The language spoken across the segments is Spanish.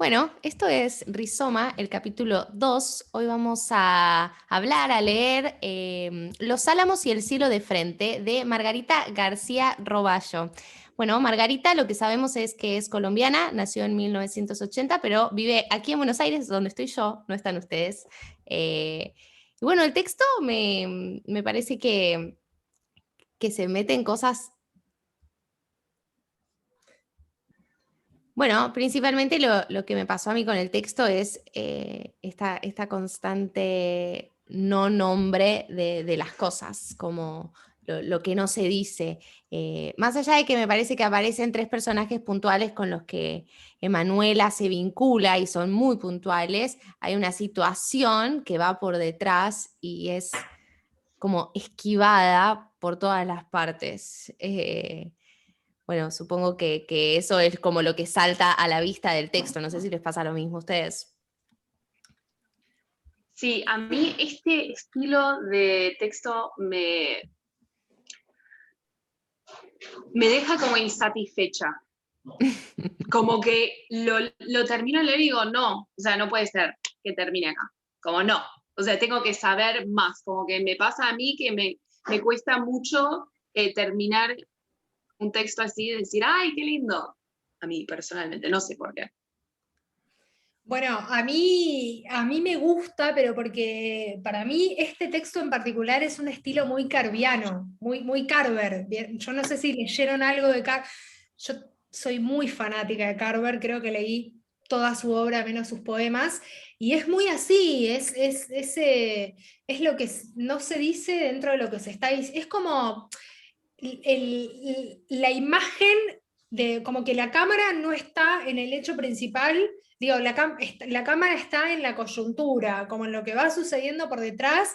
Bueno, esto es Rizoma, el capítulo 2. Hoy vamos a hablar, a leer Los Álamos y el cielo de frente de Margarita García Roballo. Bueno, Margarita lo que sabemos es que es colombiana, nació en 1980, pero vive aquí en Buenos Aires, donde estoy yo, no están ustedes. Y bueno, el texto me parece que se mete en cosas. Bueno, principalmente lo que me pasó a mí con el texto es esta constante no nombre de las cosas, como lo que no se dice. Más allá de que me parece que aparecen tres personajes puntuales con los que Emanuela se vincula y son muy puntuales, hay una situación que va por detrás y es como esquivada por todas las partes. Bueno, supongo que eso es como lo que salta a la vista del texto. No sé si les pasa lo mismo a ustedes. Sí, a mí este estilo de texto me deja como insatisfecha. Como que lo termino de leer y digo, no, o sea, no puede ser que termine acá. Como no, o sea, tengo que saber más. Como que me pasa a mí que me cuesta mucho terminar un texto así y decir, ay, qué lindo. A mí personalmente, no sé por qué. Bueno, a mí me gusta, pero porque para mí este texto en particular es un estilo muy carviano, muy Carver. Bien, yo no sé si leyeron algo de Carver. Yo soy muy fanática de Carver, creo que leí toda su obra, menos sus poemas, y es muy así, es lo que no se dice dentro de lo que se está diciendo. Es como la imagen de como que la cámara no está en el hecho principal. Digo, la cámara está en la coyuntura, como en lo que va sucediendo por detrás,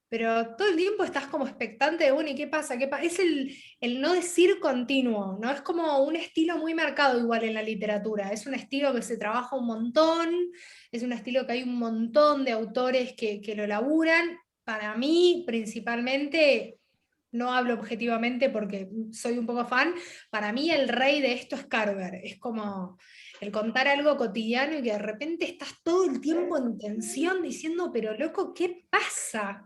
pero todo el tiempo estás como expectante de, bueno, ¿y qué pasa? Es el no decir continuo, ¿no? Es como un estilo muy marcado igual en la literatura, es un estilo que se trabaja un montón, es un estilo que hay un montón de autores que lo laburan. Para mí, principalmente, no hablo objetivamente porque soy un poco fan, para mí el rey de esto es Carver, es como el contar algo cotidiano y que de repente estás todo el tiempo en tensión diciendo, pero loco, ¿qué pasa?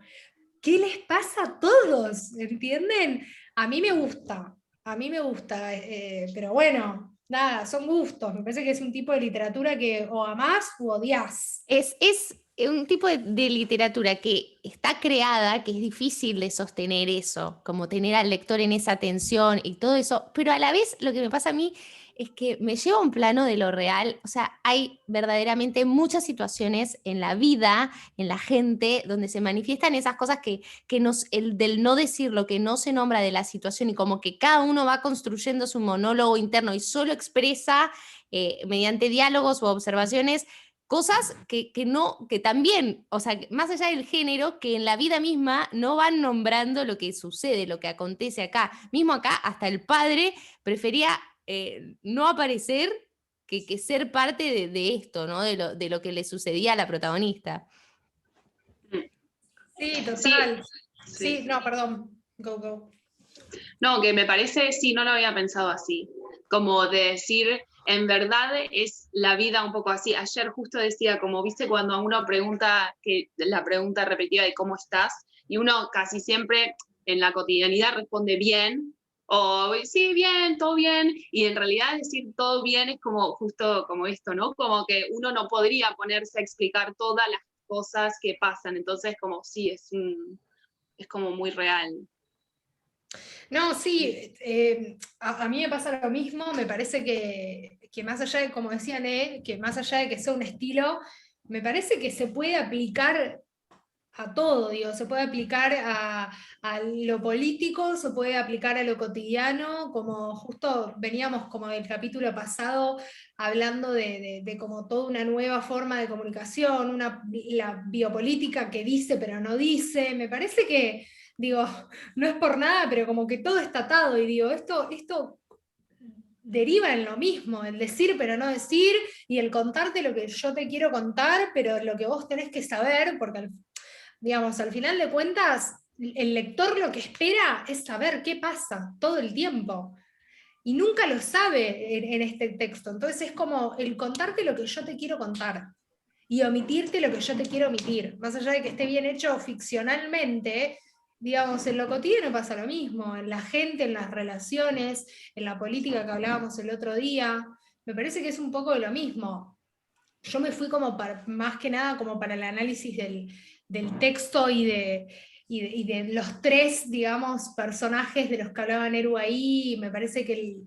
¿Qué les pasa a todos? ¿Entienden? A mí me gusta, pero bueno, nada, son gustos, me parece que es un tipo de literatura que o amás o odias. Es un tipo de literatura que está creada, que es difícil de sostener eso, como tener al lector en esa tensión y todo eso, pero a la vez lo que me pasa a mí es que me lleva a un plano de lo real. O sea, hay verdaderamente muchas situaciones en la vida, en la gente, donde se manifiestan esas cosas el del no decir lo que no se nombra de la situación y como que cada uno va construyendo su monólogo interno y solo expresa mediante diálogos o observaciones cosas que también, o sea, más allá del género, que en la vida misma no van nombrando lo que sucede, lo que acontece acá. Mismo acá, hasta el padre prefería no aparecer que ser parte de esto, ¿no? De lo que le sucedía a la protagonista. Sí, Sí, total. sí. Sí, no, perdón. Go, go. No, que me parece, sí, no lo había pensado así. Como de decir, en verdad es la vida un poco así. Ayer justo decía, como viste, cuando a uno pregunta, que la pregunta repetida de cómo estás, y uno casi siempre en la cotidianidad responde bien, o sí, bien, todo bien, y en realidad decir todo bien es como justo como esto, ¿no? Como que uno no podría ponerse a explicar todas las cosas que pasan, entonces como sí, es como muy real. No, sí, a mí me pasa lo mismo, me parece que más allá de, como decían, que más allá de que sea un estilo, me parece que se puede aplicar a todo, digo, se puede aplicar a lo político, se puede aplicar a lo cotidiano, como justo veníamos como del capítulo pasado hablando de como toda una nueva forma de comunicación, la biopolítica que dice pero no dice, me parece que, digo, no es por nada, pero como que todo está atado y digo, esto deriva en lo mismo, el decir pero no decir y el contarte lo que yo te quiero contar, pero lo que vos tenés que saber, porque digamos, al final de cuentas, el lector lo que espera es saber qué pasa todo el tiempo. y nunca lo sabe en este texto. Entonces es como el contarte lo que yo te quiero contar y omitirte lo que yo te quiero omitir. Más allá de que esté bien hecho ficcionalmente, digamos, en lo cotidiano pasa lo mismo, en la gente, en las relaciones, en la política que hablábamos el otro día. Me parece que es un poco de lo mismo. Yo me fui como más que nada como para el análisis del texto y de los tres, digamos, personajes de los que hablaba Neru ahí. Me parece que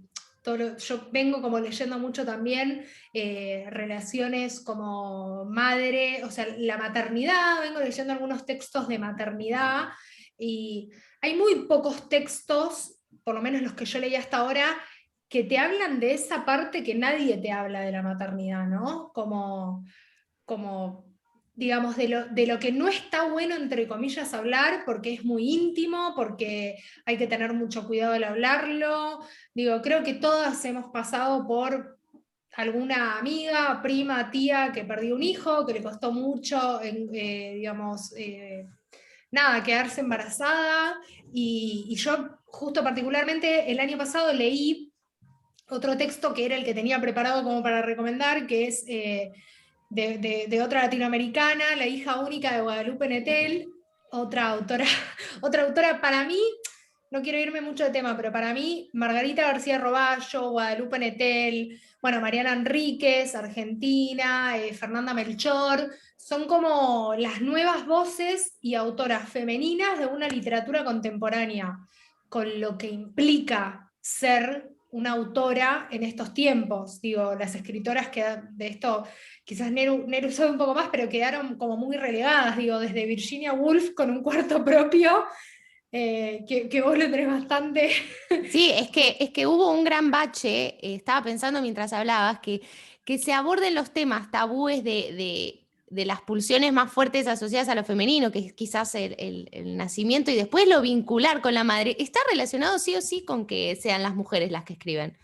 yo vengo como leyendo mucho también relaciones como madre, o sea, la maternidad, vengo leyendo algunos textos de maternidad, y hay muy pocos textos, por lo menos los que yo leí hasta ahora, que te hablan de esa parte que nadie te habla de la maternidad, ¿no? Como digamos, de lo que no está bueno, entre comillas, hablar, porque es muy íntimo, porque hay que tener mucho cuidado al hablarlo. Digo, creo que todas hemos pasado por alguna amiga, prima, tía que perdió un hijo, que le costó mucho, digamos, nada, quedarse embarazada. Y yo, justo particularmente, el año pasado leí otro texto que era el que tenía preparado como para recomendar, que es de otra latinoamericana, la hija única de Guadalupe Nettel, otra autora, otra autora para mí, no quiero irme mucho de tema, pero para mí, Margarita García Roballo, Guadalupe Nettel, bueno, Mariana Enríquez, Argentina, Fernanda Melchor, son como las nuevas voces y autoras femeninas de una literatura contemporánea, con lo que implica ser una autora en estos tiempos. Digo, las escritoras que de esto, quizás Neru sabe un poco más, pero quedaron como muy relegadas, digo, desde Virginia Woolf con un cuarto propio, que vos lo tenés bastante. Sí, es que hubo un gran bache, estaba pensando mientras hablabas, que se aborden los temas tabúes de las pulsiones más fuertes asociadas a lo femenino, que es quizás el nacimiento, y después lo vincular con la madre, está relacionado sí o sí con que sean las mujeres las que escriben.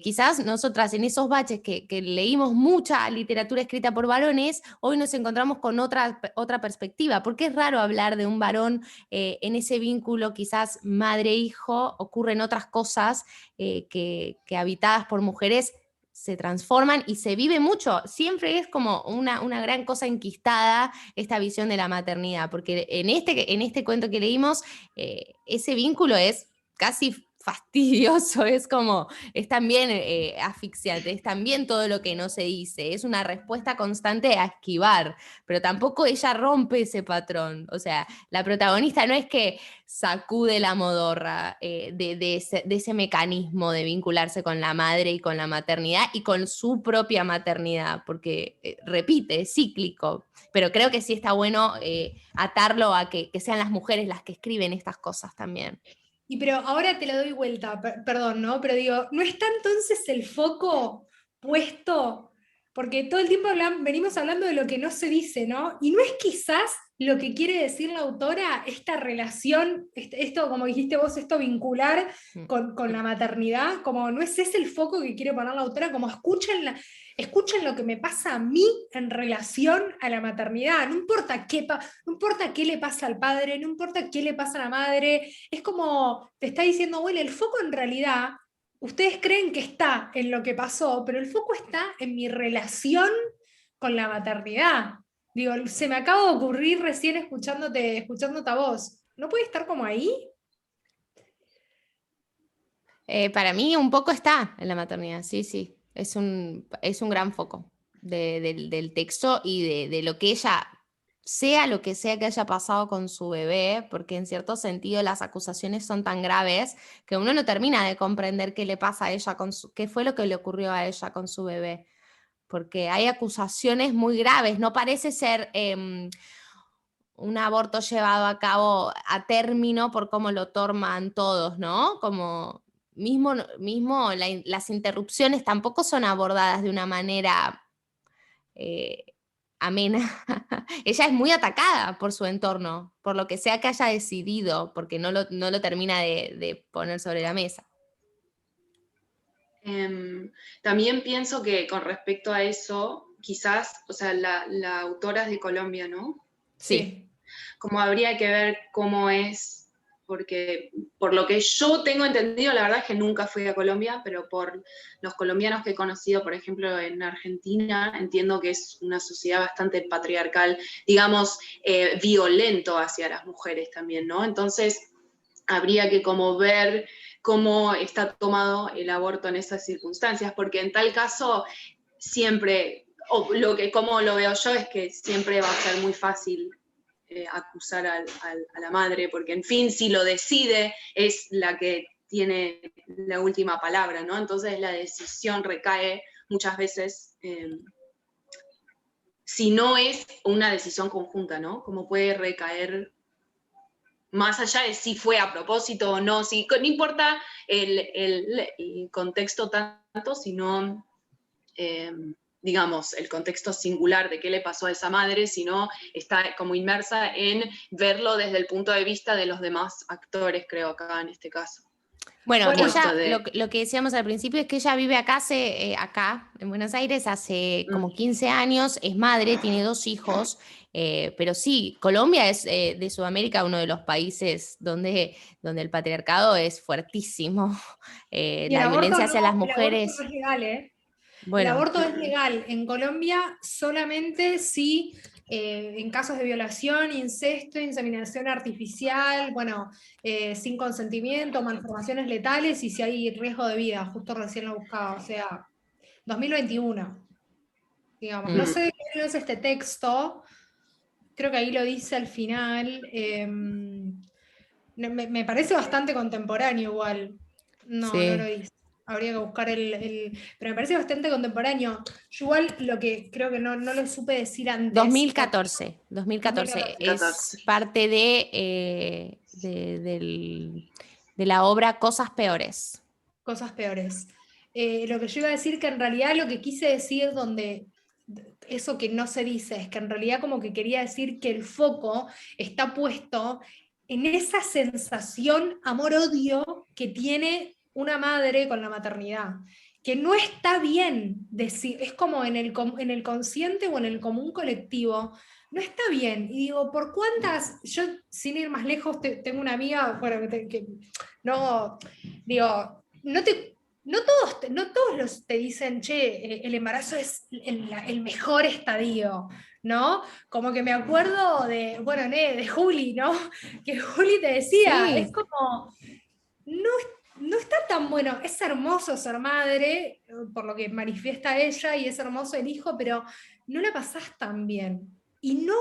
Quizás nosotras en esos baches que leímos mucha literatura escrita por varones, hoy nos encontramos con otra perspectiva, porque es raro hablar de un varón en ese vínculo quizás madre-hijo, ocurren otras cosas que habitadas por mujeres se transforman y se vive mucho. Siempre es como una gran cosa enquistada esta visión de la maternidad, porque en este cuento que leímos, ese vínculo es casi fastidioso, es también asfixiante, es también todo lo que no se dice, es una respuesta constante a esquivar, pero tampoco ella rompe ese patrón. O sea, la protagonista no es que sacude la modorra de ese mecanismo de vincularse con la madre y con la maternidad y con su propia maternidad, porque repite, es cíclico, pero creo que sí está bueno atarlo a que sean las mujeres las que escriben estas cosas también. Y pero ahora te la doy vuelta, perdón, ¿no? Pero digo, ¿no está entonces el foco puesto? Porque todo el tiempo venimos hablando de lo que no se dice, ¿no? Y no es quizás lo que quiere decir la autora, esta relación, esto, como dijiste vos, esto vincular con la maternidad, como no es ese el foco que quiere poner la autora, como escuchen lo que me pasa a mí en relación a la maternidad, no importa no importa qué le pasa al padre, no importa qué le pasa a la madre, es como te está diciendo, bueno, el foco en realidad, ustedes creen que está en lo que pasó, pero el foco está en mi relación con la maternidad. Digo, se me acaba de ocurrir recién escuchándote a vos. ¿No puede estar como ahí? Para mí un poco está en la maternidad, sí, sí. Es un gran foco del texto y de lo que ella, sea lo que sea que haya pasado con su bebé, porque en cierto sentido las acusaciones son tan graves que uno no termina de comprender qué le pasa a ella, qué fue lo que le ocurrió a ella con su bebé. Porque hay acusaciones muy graves, no parece ser un aborto llevado a cabo a término por cómo lo toman todos, ¿no? Como mismo las interrupciones tampoco son abordadas de una manera eh, amena. Ella es muy atacada por su entorno, por lo que sea que haya decidido, porque no lo termina de poner sobre la mesa. También pienso que con respecto a eso, quizás, o sea, la autora es de Colombia, ¿no? Sí. Como habría que ver cómo es porque por lo que yo tengo entendido, la verdad es que nunca fui a Colombia, pero por los colombianos que he conocido, por ejemplo, en Argentina, entiendo que es una sociedad bastante patriarcal, digamos, violento hacia las mujeres también, ¿no? Entonces, habría que como ver cómo está tomado el aborto en esas circunstancias, porque en tal caso siempre, o como lo veo yo, es que siempre va a ser muy fácil acusar a la madre, porque en fin, si lo decide, es la que tiene la última palabra, ¿no? Entonces la decisión recae muchas veces, si no es una decisión conjunta, ¿no? Como puede recaer más allá de si fue a propósito o no, si, no importa el contexto tanto, sino, digamos, el contexto singular de qué le pasó a esa madre, sino está como inmersa en verlo desde el punto de vista de los demás actores, creo, acá en este caso. Bueno, Bueno, ella, lo que decíamos al principio es que ella vive acá, acá en Buenos Aires hace como 15 años, es madre, tiene 2 hijos, pero sí, Colombia es de Sudamérica uno de los países donde el patriarcado es fuertísimo. y La violencia hacia las el aborto mujeres, no es legal, ¿eh? El bueno, aborto es legal en Colombia solamente si en casos de violación, incesto, inseminación artificial, bueno, sin consentimiento, malformaciones letales y si hay riesgo de vida, justo recién lo buscaba, o sea, 2021, digamos. No sé de qué año es este texto, creo que ahí lo dice al final. Me parece bastante contemporáneo igual. No lo sí. dice. Habría que buscar pero me parece bastante contemporáneo. Yo igual lo que creo que no lo supe decir antes. 2014 2014. es parte de la obra Cosas Peores. Cosas peores. Lo que yo iba a decir que en realidad lo que quise decir eso que no se dice, es que en realidad como que quería decir que el foco está puesto en esa sensación amor-odio que tiene una madre con la maternidad, que no está bien decir, es como en el consciente o en el común colectivo, no está bien. Y digo, ¿por cuántas? Yo, sin ir más lejos, tengo una amiga, bueno, que no, digo, no todos te dicen, che, el embarazo es el mejor estadio, ¿no? Como que me acuerdo bueno, de Juli, ¿no? Que Juli te decía, es Sí, como, no, no está tan bueno, es hermoso ser madre, por lo que manifiesta ella, y es hermoso el hijo, pero no la pasás tan bien. Y no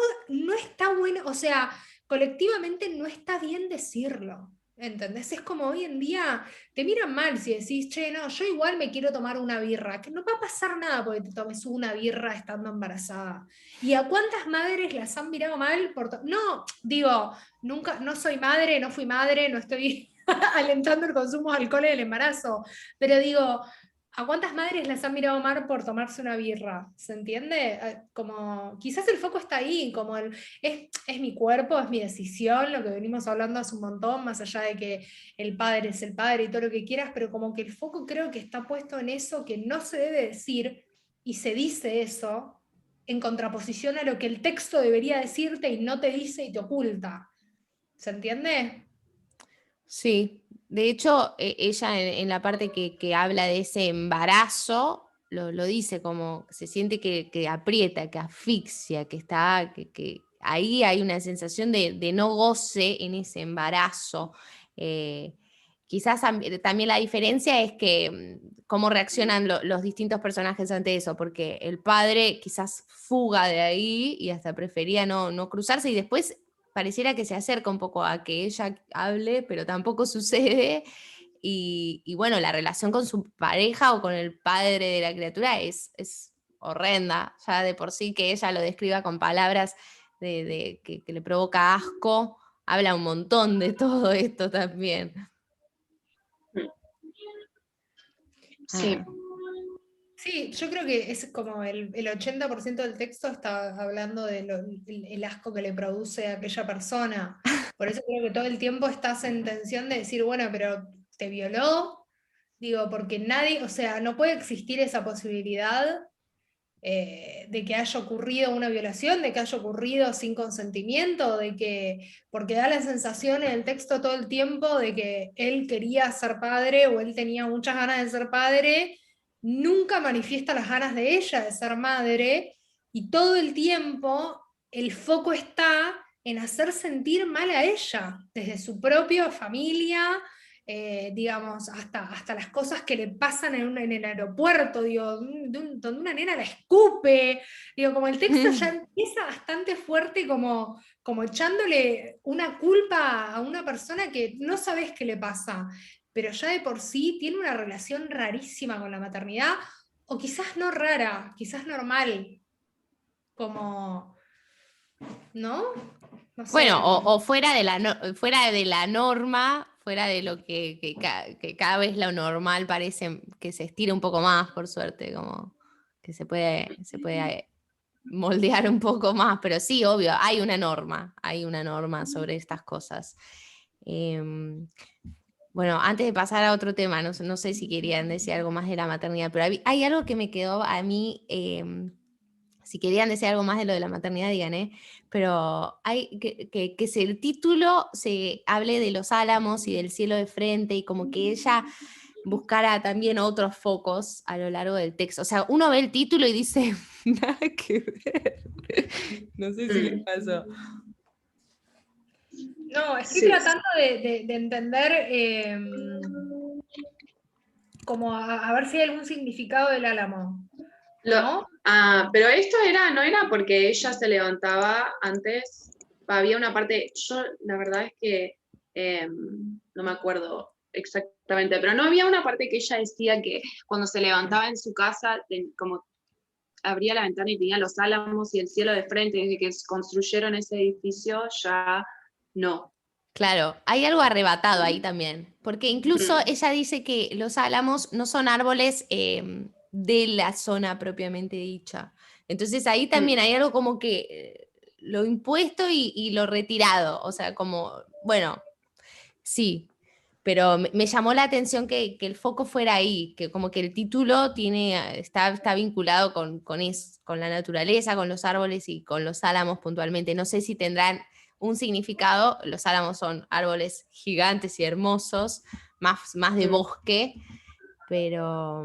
está bueno, o sea, colectivamente no está bien decirlo. ¿Entendés? Es como hoy en día te miran mal si decís, che, no, yo igual me quiero tomar una birra, que no va a pasar nada porque te tomes una birra estando embarazada. ¿Y a cuántas madres las han mirado mal No, digo, nunca, no soy madre, no fui madre, no estoy alentando el consumo de alcohol en el embarazo, pero digo, ¿a cuántas madres las han mirado mal por tomarse una birra? ¿Se entiende? Como, quizás el foco está ahí, como es mi cuerpo, es mi decisión, lo que venimos hablando hace un montón, más allá de que el padre es el padre y todo lo que quieras, pero como que el foco creo que está puesto en eso que no se debe decir y se dice eso en contraposición a lo que el texto debería decirte y no te dice y te oculta. ¿Se entiende? sí. De hecho, ella en la parte que habla de ese embarazo, lo dice como se siente que aprieta, que asfixia, que está, que ahí hay una sensación de no goce en ese embarazo. Eh, Quizás también la diferencia es que cómo reaccionan los distintos personajes ante eso, porque el padre quizás fuga de ahí y hasta prefería no cruzarse y después pareciera que se acerca un poco a que ella hable, pero tampoco sucede. Y bueno, la relación con su pareja o con el padre de la criatura es horrenda, ya de por sí que ella lo describa con palabras que le provoca asco, habla un montón de todo esto también. Sí. Ah, Sí, yo creo que es como el 80% del texto está hablando el asco que le produce a aquella persona. Por eso creo que todo el tiempo estás en tensión de decir, bueno, pero te violó, digo, porque nadie, o sea, no puede existir esa posibilidad de que haya ocurrido una violación, de que haya ocurrido sin consentimiento, porque da la sensación en el texto todo el tiempo de que él quería ser padre o él tenía muchas ganas de ser padre, nunca manifiesta las ganas de ella de ser madre, y todo el tiempo el foco está en hacer sentir mal a ella, desde su propia familia, digamos, hasta las cosas que le pasan en el aeropuerto, digo, donde una nena la escupe, digo, como el texto ya empieza bastante fuerte, como echándole una culpa a una persona que no sabes qué le pasa, pero ya de por sí tiene una relación rarísima con la maternidad, o quizás no rara, quizás normal, como, ¿no? No sé. Bueno, o fuera de fuera de la norma, fuera de lo que cada vez lo normal parece que se estira un poco más, por suerte, como que se puede moldear un poco más, pero sí, obvio, hay una norma sobre estas cosas. Bueno, antes de pasar a otro tema, no sé si querían decir algo más de la maternidad, pero hay algo que me quedó a mí, si querían decir algo más de lo de la maternidad, digan, pero hay que si el título se hable de los álamos y del cielo de frente, y como que ella buscara también otros focos a lo largo del texto. O sea, uno ve el título y dice, nada que ver. No sé si les pasó. No, estoy Sí. tratando de entender, como a ver si hay algún significado del álamo, ¿no? Pero esto no era porque ella se levantaba antes, había una parte, yo la verdad es que no me acuerdo exactamente, pero no había una parte que ella decía que cuando se levantaba en su casa, como abría la ventana y tenía los álamos y el cielo de frente, desde que construyeron ese edificio ya no. Claro, hay algo arrebatado ahí también, porque incluso ella dice que los álamos no son árboles de la zona propiamente dicha. Entonces ahí también hay algo como que lo impuesto y lo retirado, o sea, como, bueno, sí, pero me llamó la atención que el foco fuera ahí, que como que el título está vinculado con la naturaleza, con los árboles y con los álamos puntualmente. No sé si tendrán un significado. Los álamos son árboles gigantes y hermosos, más de bosque, pero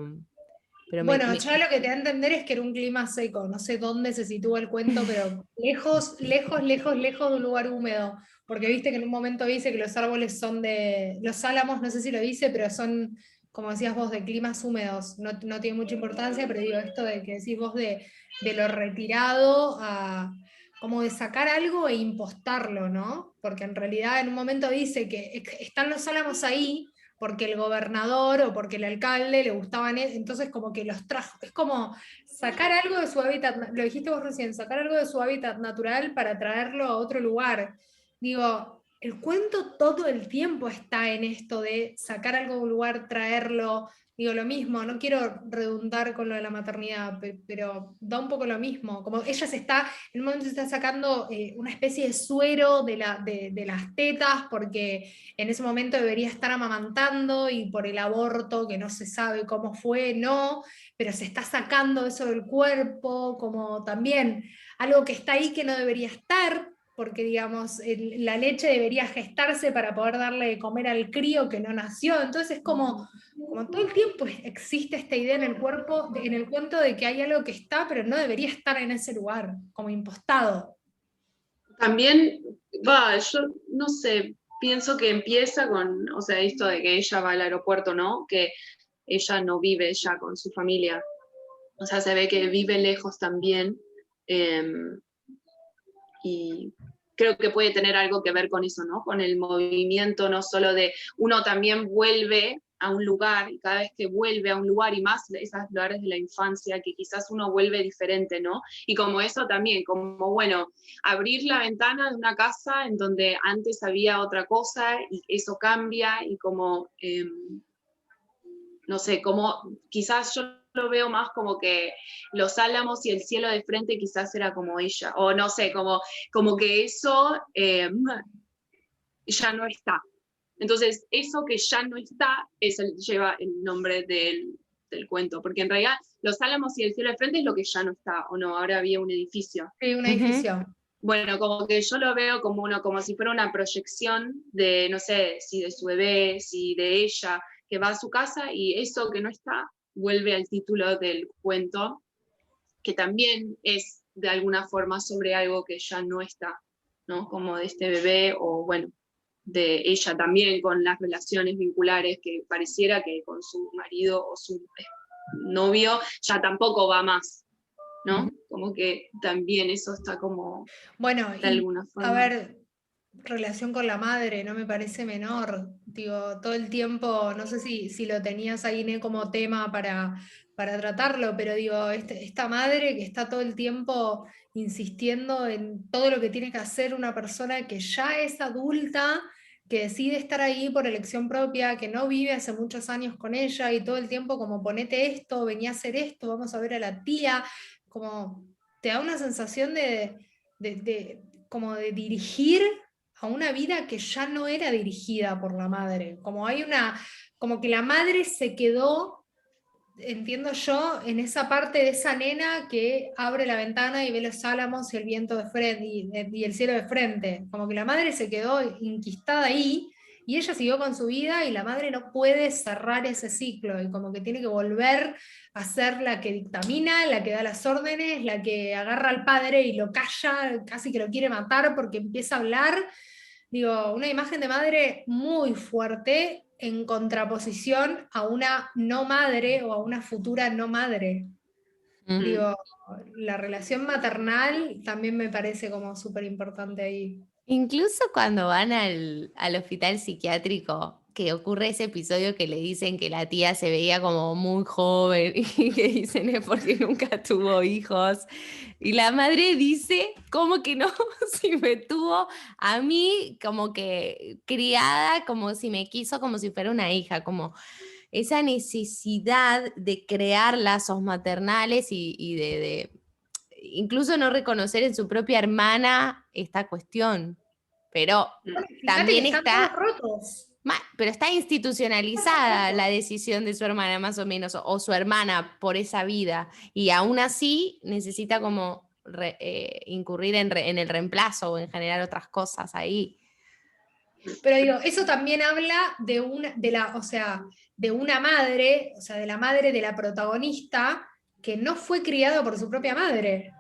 Bueno, ya lo que te da a entender es que era un clima seco, no sé dónde se sitúa el cuento, pero lejos, lejos, lejos, lejos de un lugar húmedo, porque viste que en un momento dice que los árboles son los álamos, no sé si lo dice, pero son, como decías vos, de climas húmedos, no tiene mucha importancia, pero digo, esto de que decís vos de lo retirado a como de sacar algo e impostarlo, ¿no? Porque en realidad en un momento dice que están los álamos ahí, porque el gobernador o porque el alcalde le gustaban, entonces como que los trajo. Es como sacar algo de su hábitat, lo dijiste vos recién, sacar algo de su hábitat natural para traerlo a otro lugar. Digo, el cuento todo el tiempo está en esto de sacar algo de un lugar, traerlo. Digo, lo mismo, no quiero redundar con lo de la maternidad, pero da un poco lo mismo. Como ella en un momento se está sacando una especie de suero de las tetas, porque en ese momento debería estar amamantando, y por el aborto, que no se sabe cómo fue, no, pero se está sacando eso del cuerpo, como también algo que está ahí que no debería estar, porque digamos, la leche debería gestarse para poder darle de comer al crío que no nació. Entonces es como todo el tiempo existe esta idea en el cuerpo, en el cuento, de que hay algo que está, pero no debería estar en ese lugar, como impostado. También, yo no sé, pienso que empieza con, o sea, esto de que ella va al aeropuerto, ¿no? Que ella no vive ya con su familia. O sea, se ve que vive lejos también. Y creo que puede tener algo que ver con eso, ¿no? Con el movimiento, no solo de uno también vuelve a un lugar, y cada vez que vuelve a un lugar, y más esos lugares de la infancia, que quizás uno vuelve diferente, ¿no? Y como eso también, como, bueno, abrir la ventana de una casa en donde antes había otra cosa, y eso cambia, y como, no sé, como quizás yo lo veo más como que los álamos y el cielo de frente quizás era como ella, o no sé, como que eso ya no está. Entonces, eso que ya no está lleva el nombre del cuento, porque en realidad los álamos y el cielo de frente es lo que ya no está, ¿o no? Ahora había un edificio. Sí, un edificio. Bueno, como que yo lo veo como si fuera una proyección de, no sé, si de su bebé, si de ella, que va a su casa y eso que no está vuelve al título del cuento, que también es de alguna forma sobre algo que ya no está, ¿no? Como de este bebé o, bueno, de ella también con las relaciones vinculares que pareciera que con su marido o su novio ya tampoco va más, ¿no? Como que también eso está como Bueno, de alguna forma. A ver, relación con la madre, no me parece menor. Digo, todo el tiempo, no sé si lo tenías ahí, Né, como tema para tratarlo, pero digo, esta madre que está todo el tiempo insistiendo en todo lo que tiene que hacer una persona que ya es adulta, que decide estar ahí por elección propia, que no vive hace muchos años con ella y todo el tiempo como ponete esto, venía a hacer esto, vamos a ver a la tía, como te da una sensación como de dirigir a una vida que ya no era dirigida por la madre. Como que la madre se quedó, entiendo yo, en esa parte de esa nena que abre la ventana y ve los álamos y el viento de frente y el cielo de frente. Como que la madre se quedó inquistada ahí. Y ella siguió con su vida y la madre no puede cerrar ese ciclo y como que tiene que volver a ser la que dictamina, la que da las órdenes, la que agarra al padre y lo calla, casi que lo quiere matar porque empieza a hablar. Digo, una imagen de madre muy fuerte en contraposición a una no madre o a una futura no madre. Digo, la relación maternal también me parece como súper importante ahí. Incluso cuando van al hospital psiquiátrico, que ocurre ese episodio que le dicen que la tía se veía como muy joven y que dicen es porque nunca tuvo hijos. Y la madre dice, ¿cómo que no? Si me tuvo a mí como que criada, como si me quiso, como si fuera una hija, como esa necesidad de crear lazos maternales y de incluso no reconocer en su propia hermana esta cuestión, pero Bueno, fíjate también que están todos está, rotos. pero está institucionalizada la decisión de su hermana más o menos, o su hermana por esa vida, y aún así necesita como incurrir en el reemplazo o en generar otras cosas ahí. Pero digo, eso también habla o sea, de una madre, o sea, de la madre de la protagonista, que no fue criada por su propia madre.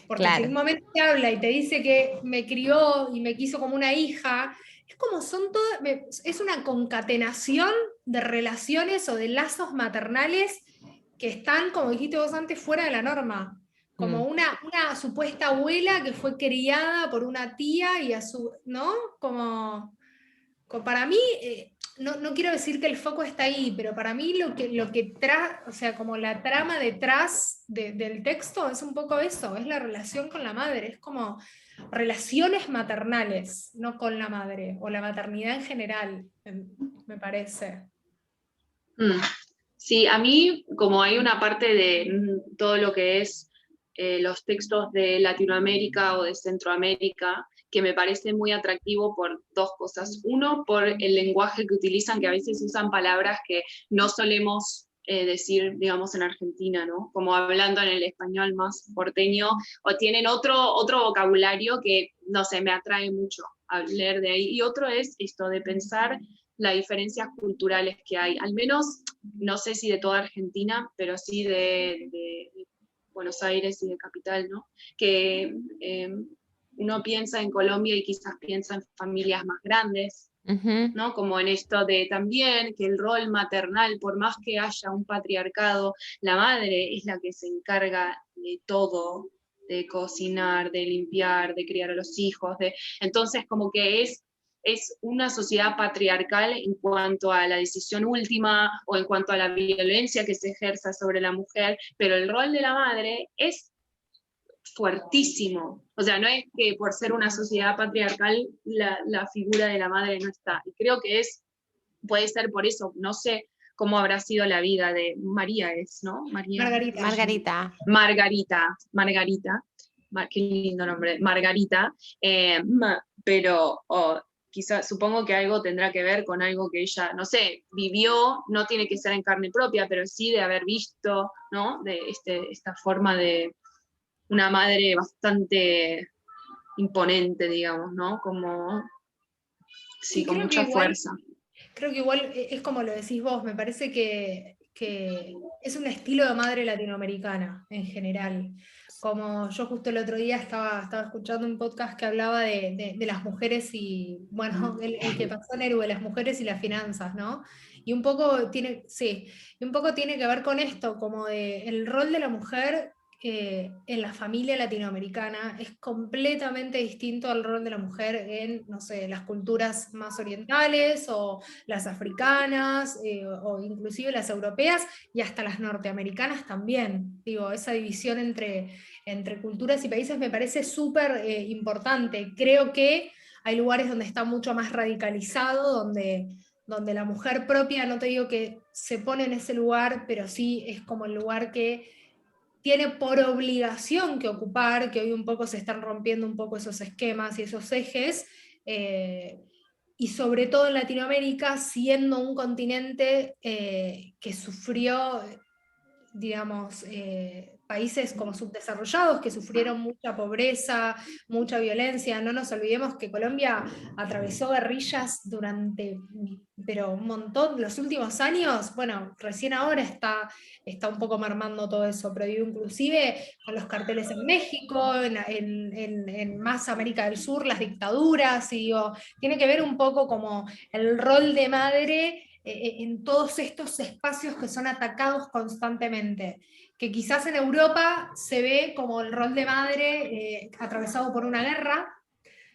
Porque si en un Claro. momento te habla y te dice que me crió y me quiso como una hija, es como son todas, es una concatenación de relaciones o de lazos maternales que están, como dijiste vos antes, fuera de la norma. Como una supuesta abuela que fue criada por una tía y a su, ¿no? Para mí, no quiero decir que el foco está ahí, pero para mí o sea, como la trama detrás del texto es un poco eso, es la relación con la madre, es como relaciones maternales, no con la madre, o la maternidad en general, me parece. Sí, a mí como hay una parte de todo lo que es los textos de Latinoamérica o de Centroamérica que me parece muy atractivo por dos cosas. Uno, por el lenguaje que utilizan, que a veces usan palabras que no solemos decir, digamos, en Argentina, ¿no? Como hablando en el español más porteño, o tienen otro vocabulario que, no sé, me atrae mucho a leer de ahí. Y otro es esto de pensar las diferencias culturales que hay, al menos, no sé si de toda Argentina, pero sí de Buenos Aires y de Capital, ¿no? Que uno piensa en Colombia y quizás piensa en familias más grandes, ¿no? Como en esto de también que el rol maternal, por más que haya un patriarcado, la madre es la que se encarga de todo, de cocinar, de limpiar, de criar a los hijos, entonces como que es una sociedad patriarcal en cuanto a la decisión última o en cuanto a la violencia que se ejerza sobre la mujer, pero el rol de la madre es fuertísimo. O sea, no es que por ser una sociedad patriarcal la figura de la madre no está. Y creo que puede ser por eso, no sé cómo habrá sido la vida de María, ¿no? Margarita. Margarita. Qué lindo nombre, Margarita. Pero quizás, supongo que algo tendrá que ver con algo que ella, no sé, vivió, no tiene que ser en carne propia, pero sí de haber visto, ¿no? De esta forma de una madre bastante imponente, digamos, ¿no? Como, sí, Sí, con mucha fuerza. creo que igual es como lo decís vos, me parece que es un estilo de madre latinoamericana en general. Como yo justo el otro día estaba escuchando un podcast que hablaba de las mujeres y, bueno, el que pasó Neru, de las mujeres y las finanzas, ¿no? Y un poco tiene, sí, y un poco tiene que ver con esto, como de el rol de la mujer en la familia latinoamericana es completamente distinto al rol de la mujer en, no sé, las culturas más orientales o las africanas o inclusive las europeas y hasta las norteamericanas también. Digo, esa división entre culturas y países me parece súper importante. Creo que hay lugares donde está mucho más radicalizado, donde la mujer propia, no te digo que se pone en ese lugar, pero sí es como el lugar que tiene por obligación que ocupar, que hoy un poco se están rompiendo un poco esos esquemas y esos ejes, y sobre todo en Latinoamérica, siendo un continente que sufrió, digamos, países como subdesarrollados que sufrieron mucha pobreza, mucha violencia. No nos olvidemos que Colombia atravesó guerrillas durante, pero un montón, los últimos años, bueno, recién ahora está un poco mermando todo eso, pero digo, inclusive con los carteles en México, en más América del Sur, las dictaduras, y digo, tiene que ver un poco como el rol de madre en todos estos espacios que son atacados constantemente, que quizás en Europa se ve como el rol de madre atravesado por una guerra,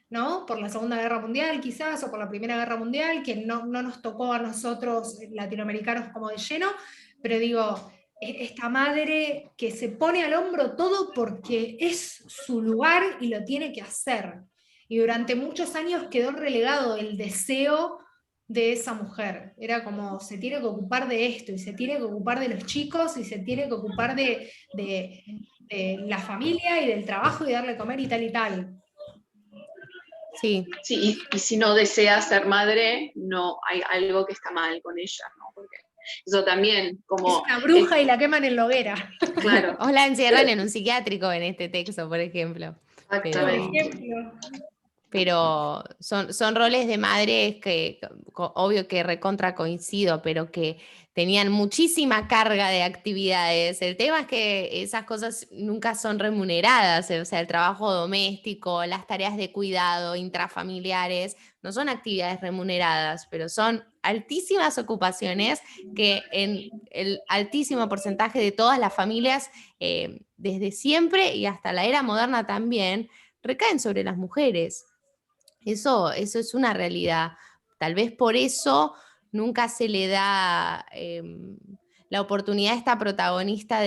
¿no? Por la Segunda Guerra Mundial quizás, o por la Primera Guerra Mundial, que no nos tocó a nosotros latinoamericanos como de lleno, pero digo, esta madre que se pone al hombro todo porque es su lugar y lo tiene que hacer. Y durante muchos años quedó relegado el deseo de esa mujer. Era como, se tiene que ocupar de esto, y se tiene que ocupar de los chicos, y se tiene que ocupar de la familia y del trabajo y darle comer y tal y tal. Sí. Sí, y si no desea ser madre, no hay algo que está mal con ella, ¿no? Porque eso también, como... Es una bruja y la queman en la hoguera. Claro. O la encierran en un psiquiátrico en este texto, por ejemplo. Por Exactamente. ejemplo. Pero son roles de madres que, obvio que recontra coincido, pero que tenían muchísima carga de actividades. El tema es que esas cosas nunca son remuneradas, o sea, el trabajo doméstico, las tareas de cuidado, intrafamiliares, no son actividades remuneradas, pero son altísimas ocupaciones que en el altísimo porcentaje de todas las familias, desde siempre y hasta la era moderna también, recaen sobre las mujeres. Eso es una realidad. Tal vez por eso nunca se le da la oportunidad a esta protagonista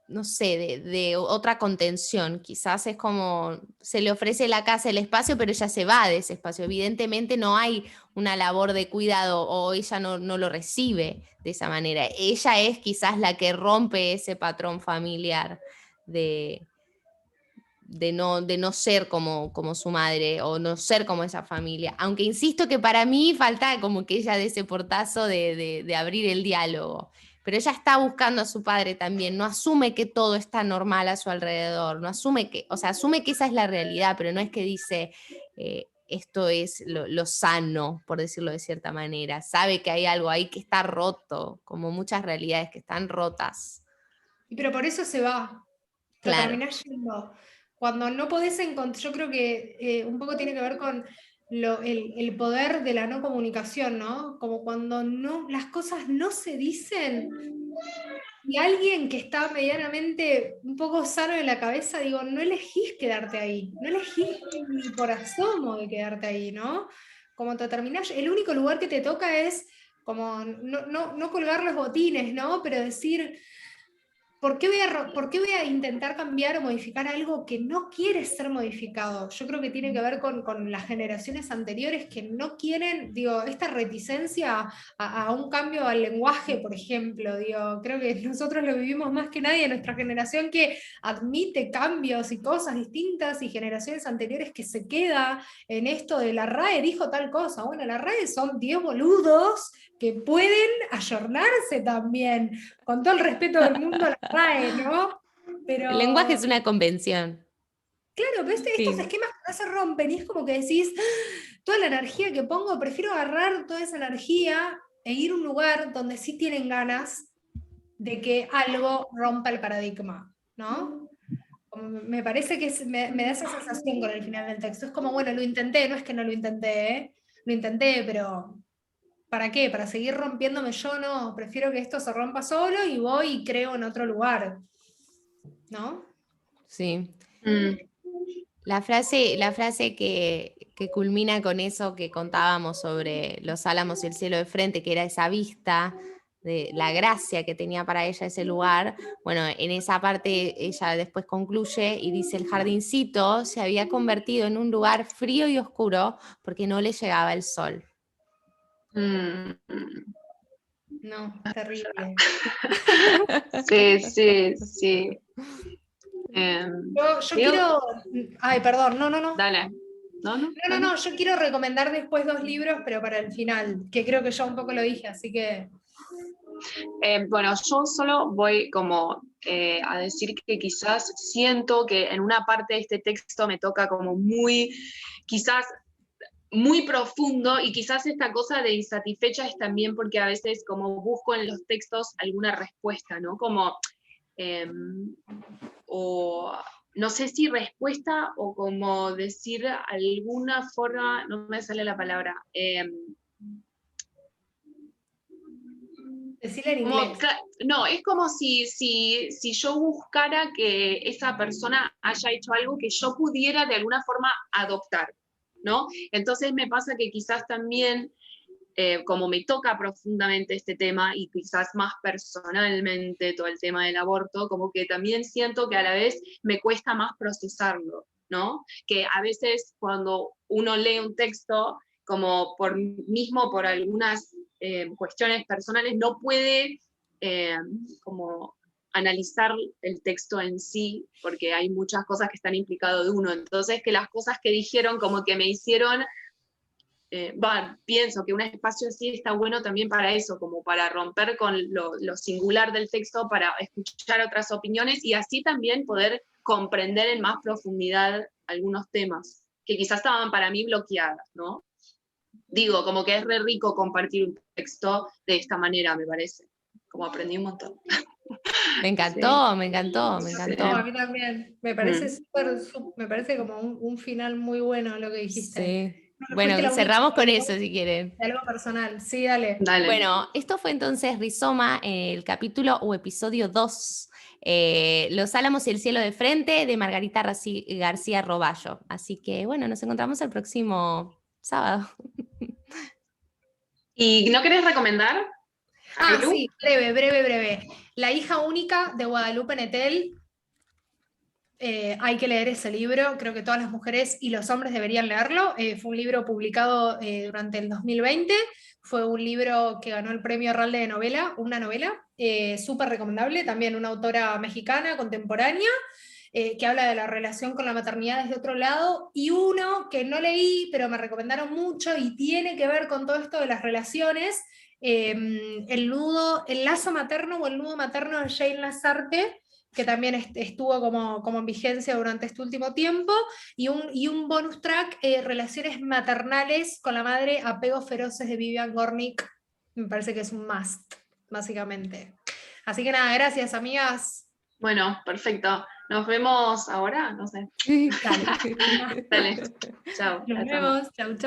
no sé, de otra contención. Quizás es como, se le ofrece la casa, el espacio, pero ella se va de ese espacio. Evidentemente no hay una labor de cuidado o ella no lo recibe de esa manera. Ella es quizás la que rompe ese patrón familiar de no ser como su madre o no ser como esa familia. Aunque insisto que para mí falta como que ella dé ese portazo de abrir el diálogo. Pero ella está buscando a su padre también, no asume que todo está normal a su alrededor, no asume que, o sea, asume que esa es la realidad, pero no es que dice esto es lo sano, por decirlo de cierta manera. Sabe que hay algo ahí que está roto, como muchas realidades que están rotas. Pero por eso se va. Te Claro. terminás yendo. Cuando no podés encontrar, yo creo que un poco tiene que ver con el poder de la no comunicación, ¿no? Como cuando las cosas no se dicen, y alguien que está medianamente un poco sano en la cabeza, digo, no elegís quedarte ahí, no elegís ni por asomo de quedarte ahí, ¿no? Como te terminás, el único lugar que te toca es como no colgar los botines, ¿no? Pero decir, ¿por qué voy a intentar cambiar o modificar algo que no quiere ser modificado? Yo creo que tiene que ver con las generaciones anteriores que no quieren, digo, esta reticencia a un cambio al lenguaje, por ejemplo, digo, creo que nosotros lo vivimos más que nadie, nuestra generación que admite cambios y cosas distintas, y generaciones anteriores que se queda en esto de la RAE dijo tal cosa. Bueno, la RAE son 10 boludos que pueden ayornarse también, con todo el respeto del mundo a la RAE, ¿no? Pero, El lenguaje es una convención. claro, pero estos Sí. esquemas que no se rompen, y es como que decís, "Ah, toda la energía que pongo, prefiero agarrar toda esa energía e ir a un lugar donde sí tienen ganas de que algo rompa el paradigma, ¿no? Como me parece que me da esa sensación con el final del texto. Es como, bueno, lo intenté, no es que no lo intenté, ¿eh? Lo intenté, pero ¿para qué? ¿Para seguir rompiéndome yo? No, prefiero que esto se rompa solo y voy y creo en otro lugar, ¿no? Sí. Mm. La frase que culmina con eso que contábamos sobre los álamos y el cielo de frente, que era esa vista de la gracia que tenía para ella ese lugar, bueno, en esa parte ella después concluye y dice: el jardincito se había convertido en un lugar frío y oscuro porque no le llegaba el sol. Mm. No, terrible. Sí, sí, sí. Yo Digo, quiero. Ay, perdón, no. dale. No, dale. Yo quiero recomendar después 2 libros, pero para el final, que creo que ya un poco lo dije, así que. Bueno, yo solo voy como a decir que quizás siento que en una parte de este texto me toca como muy, quizás muy profundo, y quizás esta cosa de insatisfecha es también porque a veces como busco en los textos alguna respuesta, ¿no? Como, o no sé si respuesta o como decir alguna forma, no me sale la palabra. Decirlo en Como, inglés. no, es como si yo buscara que esa persona haya hecho algo que yo pudiera de alguna forma adoptar, ¿no? Entonces me pasa que quizás también, como me toca profundamente este tema y quizás más personalmente todo el tema del aborto, como que también siento que a la vez me cuesta más procesarlo, ¿no? Que a veces cuando uno lee un texto, como por algunas cuestiones personales, no puede como analizar el texto en sí, porque hay muchas cosas que están implicadas de uno. Entonces, que las cosas que dijeron como que me hicieron, pienso que un espacio así está bueno también para eso, como para romper con lo singular del texto, para escuchar otras opiniones y así también poder comprender en más profundidad algunos temas que quizás estaban para mí bloqueadas, ¿no? Digo, como que es re rico compartir un texto de esta manera, me parece. Como aprendí un montón. Me encantó, Sí. me encantó, me Sí. encantó. No, a mí también. Me parece me parece como un final muy bueno lo que dijiste. Sí. No, Bueno, fuiste la única cerramos con que eso si quieren. de algo personal. Sí, dale. Dale. Bueno, esto fue entonces Rizoma, el capítulo o episodio 2, Los álamos y el cielo de frente, de Margarita García Roballo. Así que bueno, nos encontramos el próximo sábado. ¿Y no querés recomendar? Ah, Ailu? sí, breve. La hija única de Guadalupe Nettel. Hay que leer ese libro, creo que todas las mujeres y los hombres deberían leerlo. Fue un libro publicado durante el 2020, fue un libro que ganó el premio Ralde de novela, una novela súper recomendable, también una autora mexicana contemporánea, que habla de la relación con la maternidad desde otro lado, y uno que no leí, pero me recomendaron mucho y tiene que ver con todo esto de las relaciones, el lazo materno o el nudo materno de Jane Lasarte, que también estuvo como en vigencia durante este último tiempo, y un bonus track, relaciones maternales con la madre, apegos feroces, de Vivian Gornick. Me parece que es un must, básicamente. Así que nada, gracias, amigas. Bueno, perfecto. Nos vemos ahora, no sé. Dale. Dale. Chao. Nos vemos. Chau, chau.